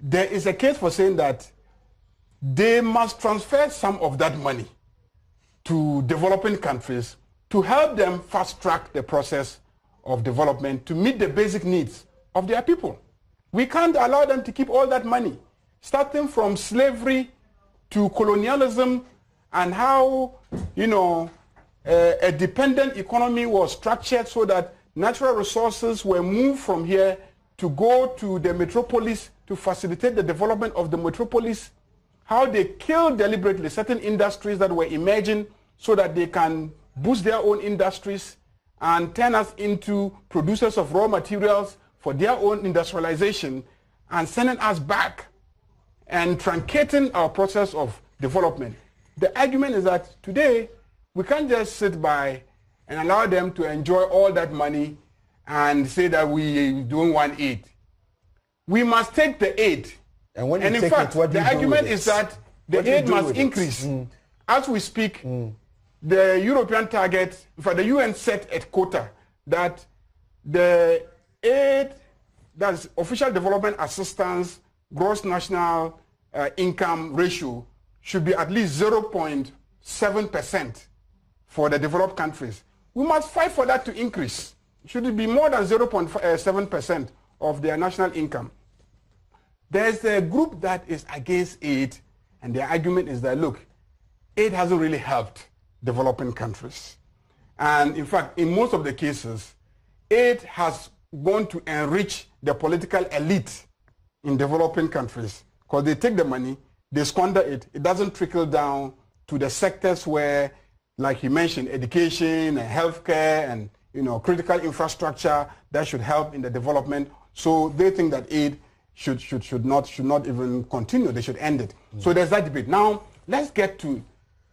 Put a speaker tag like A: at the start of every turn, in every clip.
A: there is a case for saying that they must transfer some of that money to developing countries to help them fast-track the process of development to meet the basic needs of their people. We can't allow them to keep all that money, starting from slavery to colonialism and how, a dependent economy was structured so that natural resources were moved from here to go to the metropolis to facilitate the development of the metropolis, how they killed deliberately certain industries that were emerging so that they can boost their own industries and turn us into producers of raw materials for their own industrialization and sending us back and truncating our process of development. The argument is that today we can't just sit by and allow them to enjoy all that money and say that we don't want aid. We must take the aid.
B: And when you
A: and in
B: take
A: fact,
B: it, what do
A: the
B: you do
A: argument
B: with
A: is
B: it?
A: that the aid must increase. As we speak, the European target, in fact, the UN set a quota that the aid, that's official development assistance, gross national income ratio should be at least 0.7% for the developed countries. We must fight for that to increase. Should it be more than 0.7% of their national income? There's a group that is against aid, and their argument is that, look, aid hasn't really helped developing countries. And in fact, in most of the cases, aid has gone to enrich the political elite in developing countries because they take the money, they squander it. It doesn't trickle down to the sectors where, like he mentioned, education and healthcare and critical infrastructure that should help in the development. So they think that aid should not even continue. They should end it. So there's that debate. Now let's get to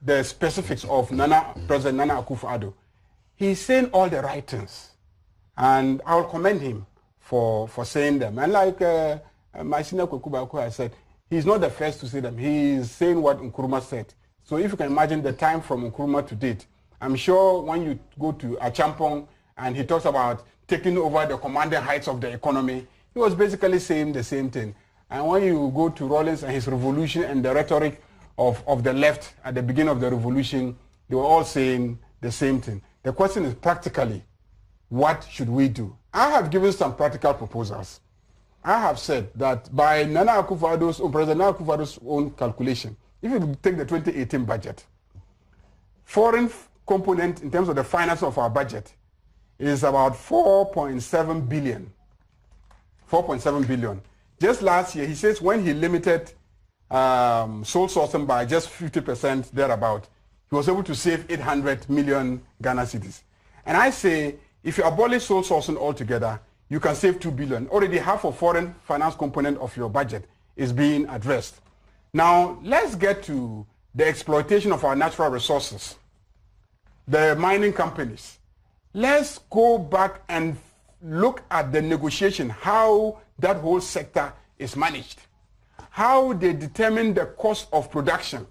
A: the specifics of President Nana Akuffo Addo. He's saying all the right things, and I'll commend him for saying them. And like my senior Kwekubaku has said, he's not the first to say them. He's saying what Nkrumah said. So if you can imagine the time from Nkrumah to date, I'm sure when you go to Achampong and he talks about taking over the commanding heights of the economy, he was basically saying the same thing. And when you go to Rawlings and his revolution and the rhetoric of the left at the beginning of the revolution, they were all saying the same thing. The question is practically, what should we do? I have given some practical proposals. I have said that by President Nana Akufo Addo's own calculation, if you take the 2018 budget, foreign component in terms of the finance of our budget is about 4.7 billion. 4.7 billion. Just last year, he says when he limited sole sourcing by just 50% thereabout, he was able to save 800 million Ghana cedis. And I say, if you abolish sole sourcing altogether, you can save 2 billion. Already half of foreign finance component of your budget is being addressed. Now, let's get to the exploitation of our natural resources, the mining companies. Let's go back and look at the negotiation, how that whole sector is managed, how they determine the cost of production,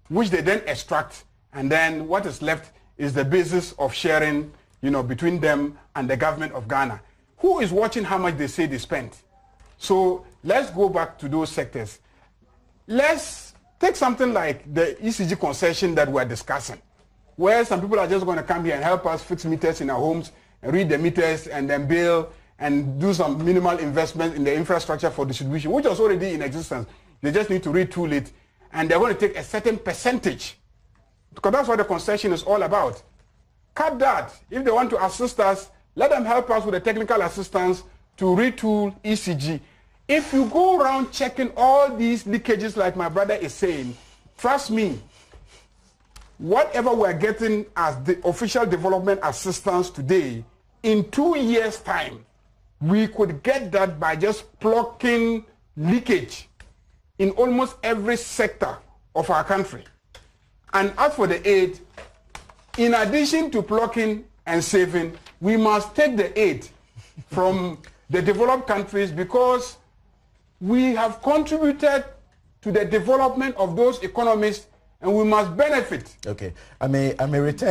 A: which they then extract, and then what is left is the basis of sharing, between them and the government of Ghana. Who is watching how much they say they spent? So let's go back to those sectors. Let's take something like the ECG concession that we're discussing, where some people are just going to come here and help us fix meters in our homes, and read the meters and then bill and do some minimal investment in the infrastructure for distribution, which was already in existence. They just need to retool it, and they're going to take a certain percentage, because that's what the concession is all about. Cut that. If they want to assist us, let them help us with the technical assistance to retool ECG. If you go around checking all these leakages like my brother is saying, trust me, whatever we're getting as the official development assistance today, in 2 years' time, we could get that by just plucking leakage in almost every sector of our country. And as for the aid, in addition to plucking and saving, we must take the aid from the developed countries because we have contributed to the development of those economies and we must benefit.
B: Okay, I may return.